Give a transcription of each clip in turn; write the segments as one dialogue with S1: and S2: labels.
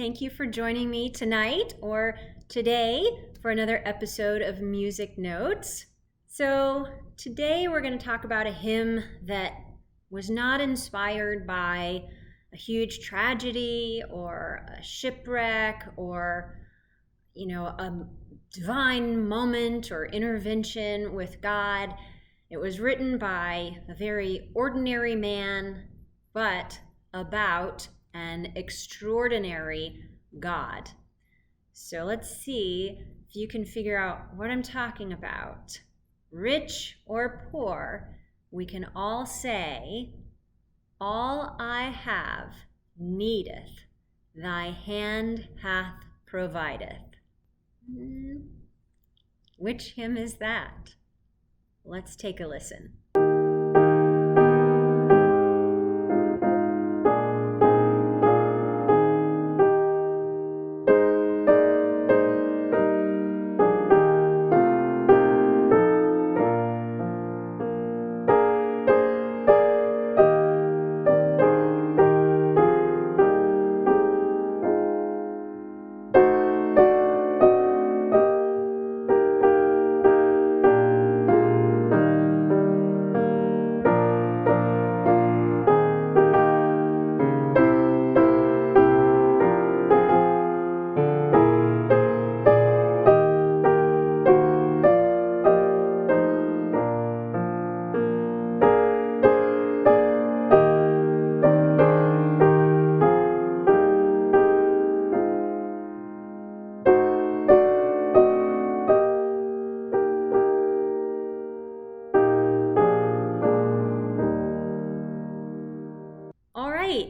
S1: Thank you for joining me tonight or today for another episode of Music Notes. So today we're going to talk about a hymn that was not inspired by a huge tragedy or a shipwreck or, a divine moment or intervention with God. It was written by a very ordinary man, but about an extraordinary God. So let's see if you can figure out what I'm talking about. Rich or poor, we can all say, all I have needeth, thy hand hath provideth. Which hymn is that? Let's take a listen.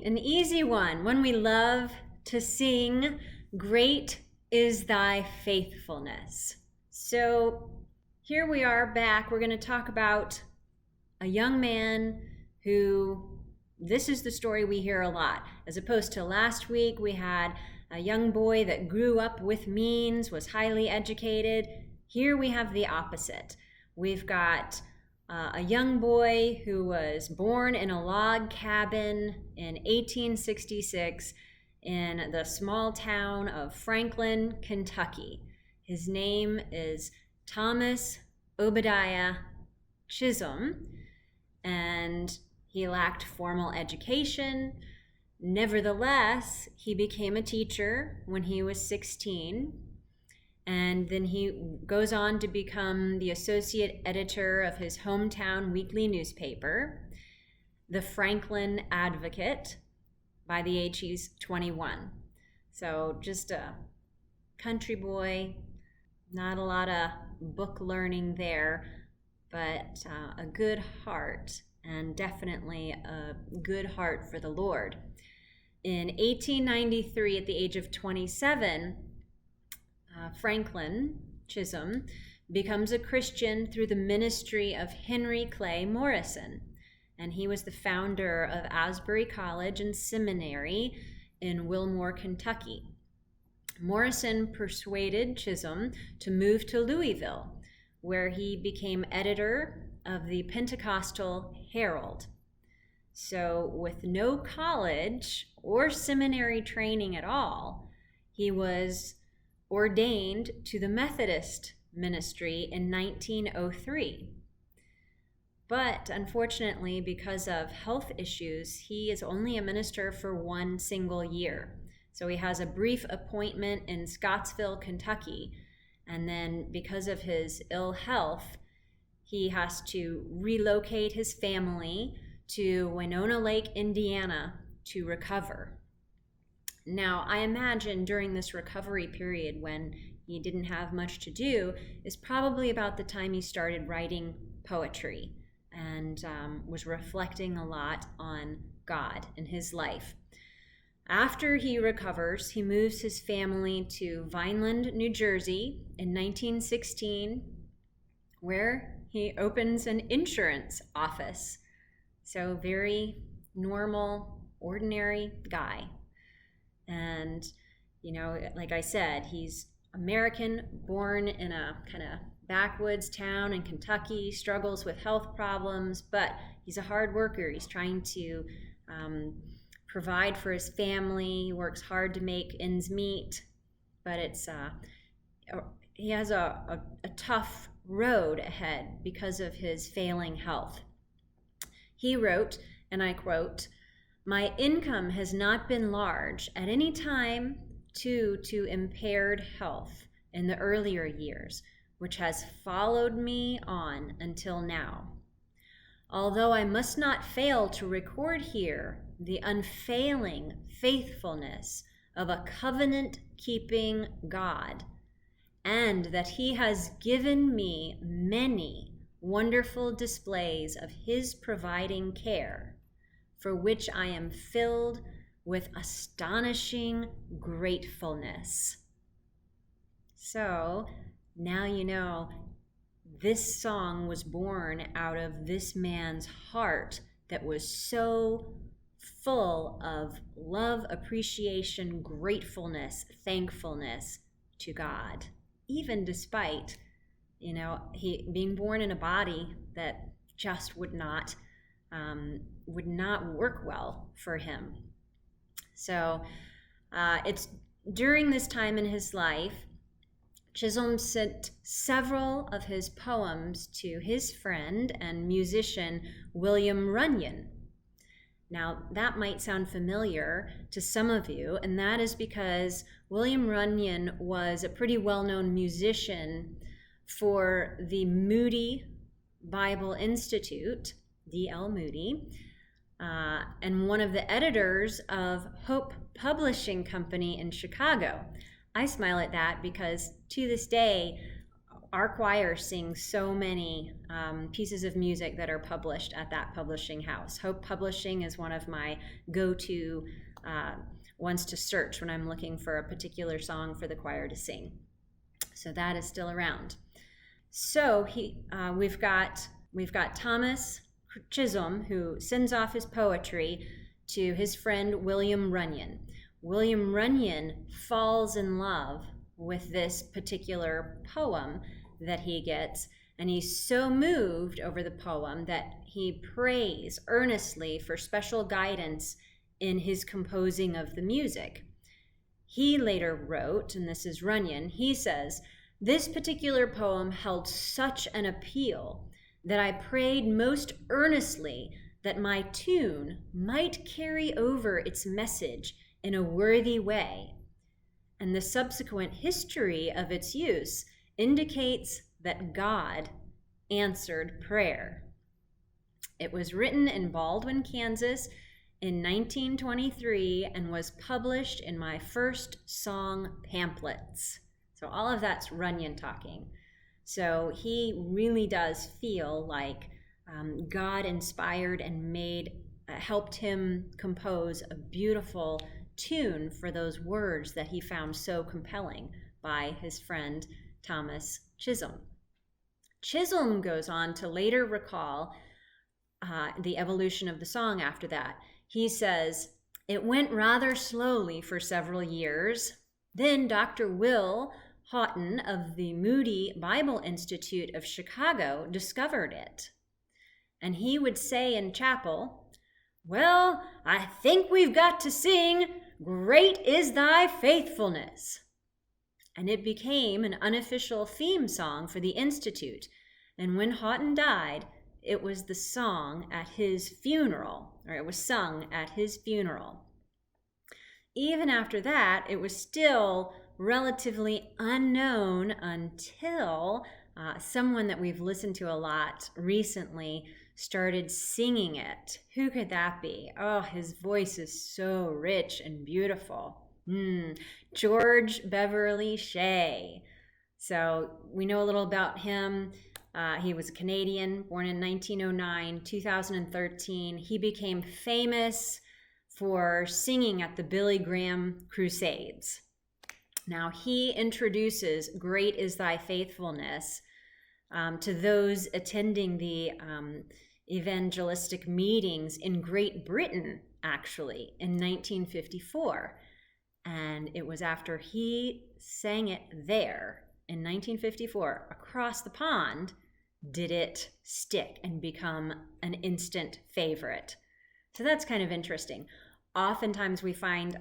S1: An easy one we love to sing. Great is thy faithfulness. So here we are back. We're going to talk about a young man who, this is the story we hear a lot. As opposed to last week, we had a young boy that grew up with means, was highly educated. Here we have the opposite. We've got a young boy who was born in a log cabin in 1866 in the small town of Franklin, Kentucky. His name is Thomas Obadiah Chisholm, and he lacked formal education. Nevertheless, he became a teacher when he was 16. And then he goes on to become the associate editor of his hometown weekly newspaper, the Franklin Advocate. By the age he's 21. So just a country boy, not a lot of book learning there, but a good heart, and definitely a good heart for the Lord. In 1893, at the age of 27, Franklin Chisholm becomes a Christian through the ministry of Henry Clay Morrison, and he was the founder of Asbury College and Seminary in Wilmore, Kentucky. Morrison persuaded Chisholm to move to Louisville, where he became editor of the Pentecostal Herald. So with no college or seminary training at all, he was ordained to the Methodist ministry in 1903. But unfortunately, because of health issues, he is only a minister for one single year. So he has a brief appointment in Scottsville, Kentucky, and then because of his ill health, he has to relocate his family to Winona Lake, Indiana to recover. Now, I imagine during this recovery period when he didn't have much to do is probably about the time he started writing poetry and was reflecting a lot on God in his life. After he recovers, he moves his family to Vineland, New Jersey in 1916, where he opens an insurance office. So very normal, ordinary guy. And, like I said, he's American, born in a kind of backwoods town in Kentucky, struggles with health problems, but he's a hard worker. He's trying to provide for his family. He works hard to make ends meet, but he has a tough road ahead because of his failing health. He wrote, and I quote, "My income has not been large at any time due to impaired health in the earlier years, which has followed me on until now. Although I must not fail to record here the unfailing faithfulness of a covenant-keeping God, and that he has given me many wonderful displays of his providing care, for which I am filled with astonishing gratefulness." So now you know this song was born out of this man's heart that was so full of love, appreciation, gratefulness, thankfulness to God, even despite, he being born in a body that just would not work well for him. So it's during this time in his life, Chisholm sent several of his poems to his friend and musician William Runyon. Now, that might sound familiar to some of you, and that is because William Runyon was a pretty well-known musician for the Moody Bible Institute, D.L. Moody, and one of the editors of Hope Publishing Company in Chicago. I smile at that because to this day, our choir sings so many pieces of music that are published at that publishing house. Hope Publishing is one of my go-to ones to search when I'm looking for a particular song for the choir to sing. So that is still around. So we've got Thomas Chisholm, who sends off his poetry to his friend William Runyon. William Runyon falls in love with this particular poem that he gets, and he's so moved over the poem that he prays earnestly for special guidance in his composing of the music. He later wrote, and this is Runyon, he says, "This particular poem held such an appeal that I prayed most earnestly that my tune might carry over its message in a worthy way, and the subsequent history of its use indicates that God answered prayer." It was written in Baldwin, Kansas in 1923 and was published in my first song pamphlets. So all of that's Runyon talking. So he really does feel like God inspired and helped him compose a beautiful tune for those words that he found so compelling by his friend Thomas Chisholm. Chisholm goes on to later recall the evolution of the song after that. He says, "It went rather slowly for several years. Then Dr. Will Houghton of the Moody Bible Institute of Chicago discovered it. And he would say in chapel, 'Well, I think we've got to sing, "Great is thy faithfulness." And it became an unofficial theme song for the Institute. And when Houghton died, it was the song at his funeral, or it was sung at his funeral. Even after that, it was still relatively unknown until someone that we've listened to a lot recently started singing it. Who could that be? Oh, his voice is so rich and beautiful. George Beverly Shea. So we know a little about him. He was a Canadian, born in 1909, 2013. He became famous for singing at the Billy Graham Crusades. Now, he introduces "Great is Thy Faithfulness" to those attending the evangelistic meetings in Great Britain, actually, in 1954. And it was after he sang it there in 1954, across the pond, did it stick and become an instant favorite. So that's kind of interesting. oftentimes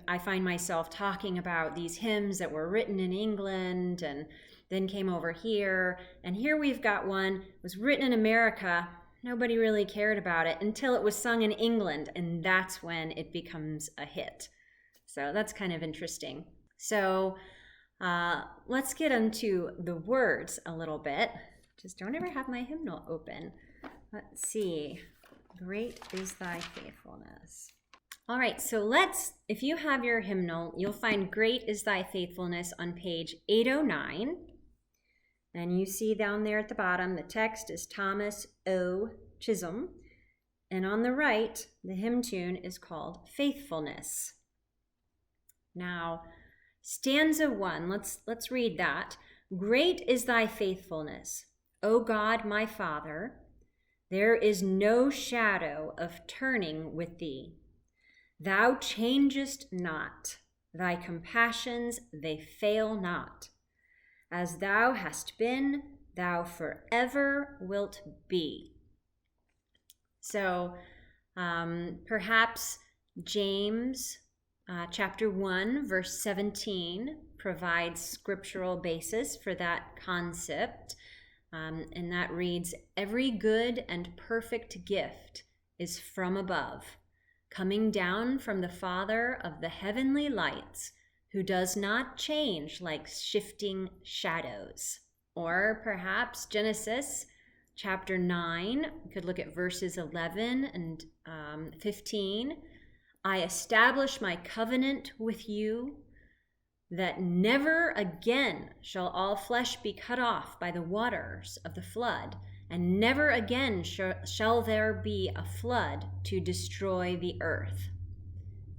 S1: I find myself talking about these hymns that were written in England and then came over here. And here we've got one, was written in America. Nobody really cared about it until it was sung in England, and that's when it becomes a hit. So that's kind of interesting. So let's get into the words a little bit. Just don't ever have my hymnal open. Let's see. Great is thy faithfulness. All right, so if you have your hymnal, you'll find Great is thy faithfulness on page 809. And you see down there at the bottom, the text is Thomas O. Chisholm. And on the right, the hymn tune is called Faithfulness. Now, stanza 1, let's read that. Great is thy faithfulness, O God my Father. There is no shadow of turning with thee. Thou changest not, thy compassions, they fail not. As thou hast been, thou forever wilt be. So perhaps James chapter 1, verse 17 provides scriptural basis for that concept. And that reads, every good and perfect gift is from above, coming down from the Father of the heavenly lights, who does not change like shifting shadows. Or perhaps Genesis chapter 9, we could look at verses 11 and 15. I establish my covenant with you, that never again shall all flesh be cut off by the waters of the flood, and never again shall there be a flood to destroy the earth.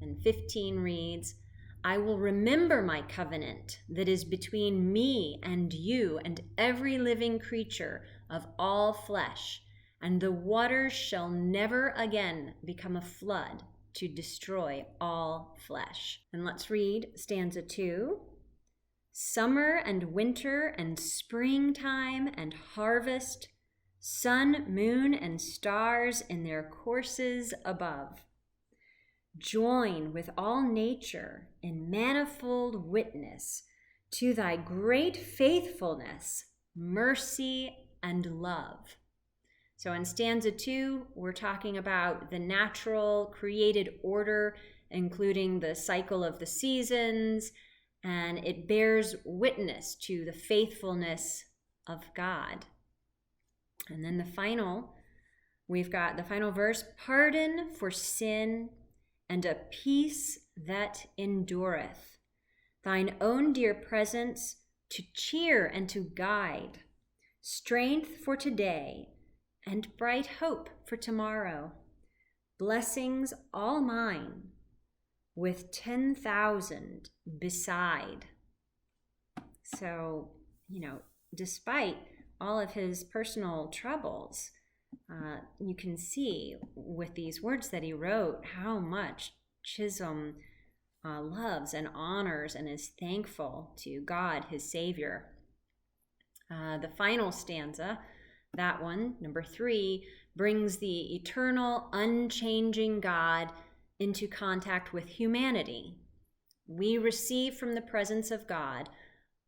S1: And 15 reads, I will remember my covenant that is between me and you and every living creature of all flesh, and the waters shall never again become a flood to destroy all flesh. And let's read stanza 2. Summer and winter and springtime and harvest, sun, moon, and stars in their courses above, join with all nature in manifold witness to thy great faithfulness, mercy, and love. So in stanza 2, we're talking about the natural created order, including the cycle of the seasons, and it bears witness to the faithfulness of God. And then we've got the final verse, pardon for sin and a peace that endureth, thine own dear presence to cheer and to guide, strength for today, and bright hope for tomorrow, blessings all mine, with 10,000 beside. So, despite all of his personal troubles, you can see with these words that he wrote how much Chisholm loves and honors and is thankful to God, his Savior. The final stanza, that one, number 3, brings the eternal, unchanging God into contact with humanity. We receive from the presence of God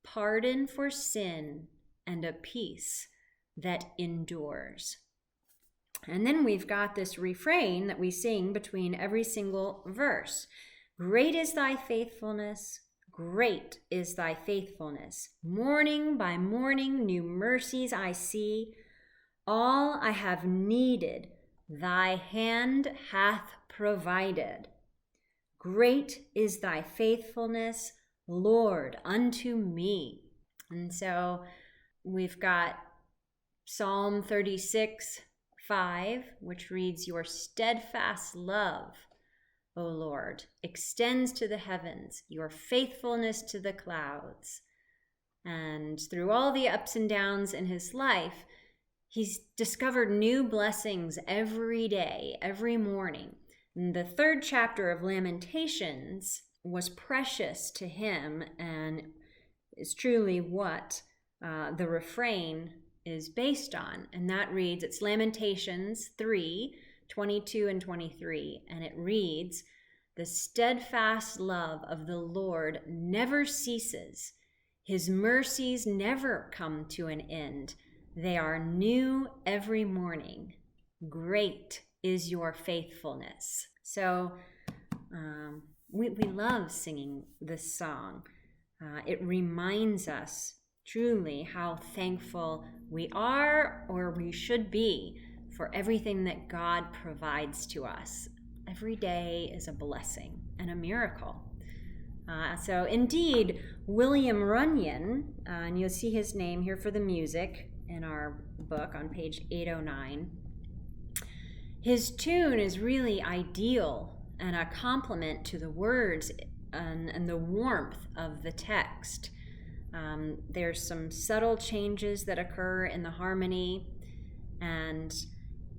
S1: pardon for sin and a peace that endures. And then we've got this refrain that we sing between every single verse. Great is thy faithfulness, great is thy faithfulness. Morning by morning new mercies I see. All I have needed, thy hand hath provided. Great is thy faithfulness, Lord, unto me. And so we've got Psalm 36:5, which reads, your steadfast love, O Lord, extends to the heavens, your faithfulness to the clouds. And through all the ups and downs in his life, he's discovered new blessings every day, every morning. And the 3rd chapter of Lamentations was precious to him and is truly what the refrain is based on. And that reads, it's Lamentations 3:22 and 23. And it reads, The steadfast love of the Lord never ceases. His mercies never come to an end. They are new every morning. Great is your faithfulness. So we love singing this song. It reminds us truly how thankful we are, or we should be, for everything that God provides to us. Every day is a blessing and a miracle. So indeed, William Runyon, and you'll see his name here for the music in our book on page 809, his tune is really ideal and a complement to the words and the warmth of the text. There's some subtle changes that occur in the harmony, and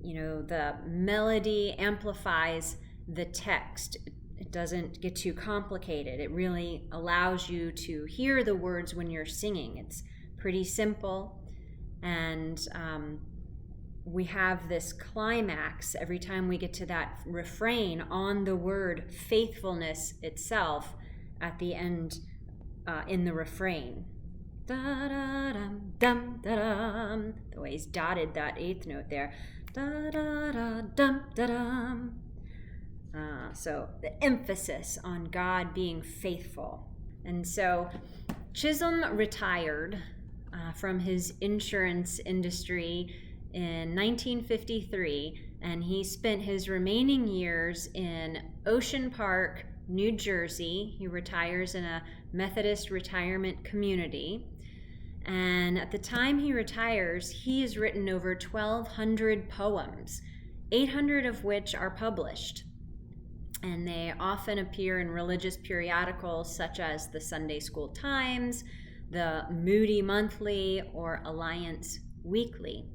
S1: the melody amplifies the text. It doesn't get too complicated. It really allows you to hear the words when you're singing. It's pretty simple, and we have this climax every time we get to that refrain on the word faithfulness itself at the end in the refrain. Da-da-dum, dum-da-dum. The way he's dotted that eighth note there. Da-da-da-dum, da-dum. So the emphasis on God being faithful. And so Chisholm retired from his insurance industry in 1953, and he spent his remaining years in Ocean Park, New Jersey. He retires in a Methodist retirement community. And at the time he retires, he has written over 1,200 poems, 800 of which are published. And they often appear in religious periodicals such as the Sunday School Times, the Moody Monthly, or Alliance Weekly.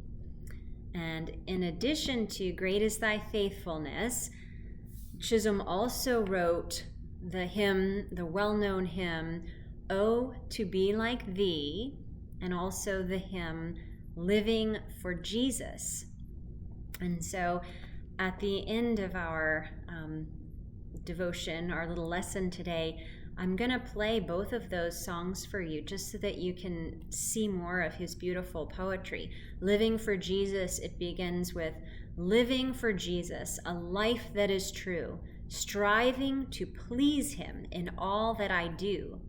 S1: And in addition to Great is Thy Faithfulness, Chisholm also wrote the hymn, the well-known hymn, Oh, to be like Thee, and also the hymn, Living for Jesus. And so at the end of our devotion, our little lesson today, I'm going to play both of those songs for you just so that you can see more of his beautiful poetry. Living for Jesus, it begins with, living for Jesus, a life that is true, striving to please him in all that I do,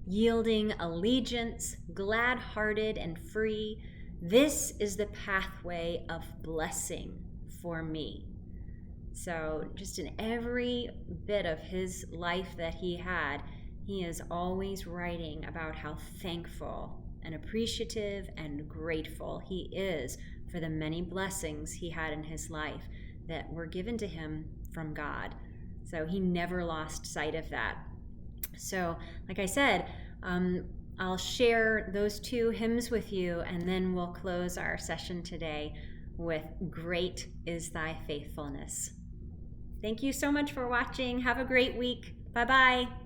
S1: yielding allegiance, glad-hearted and free. This is the pathway of blessing for me. So just in every bit of his life that he had, he is always writing about how thankful and appreciative and grateful he is for the many blessings he had in his life that were given to him from God. So he never lost sight of that. So, like I said, I'll share those two hymns with you, and then we'll close our session today with Great is Thy Faithfulness. Thank you so much for watching. Have a great week. Bye-bye.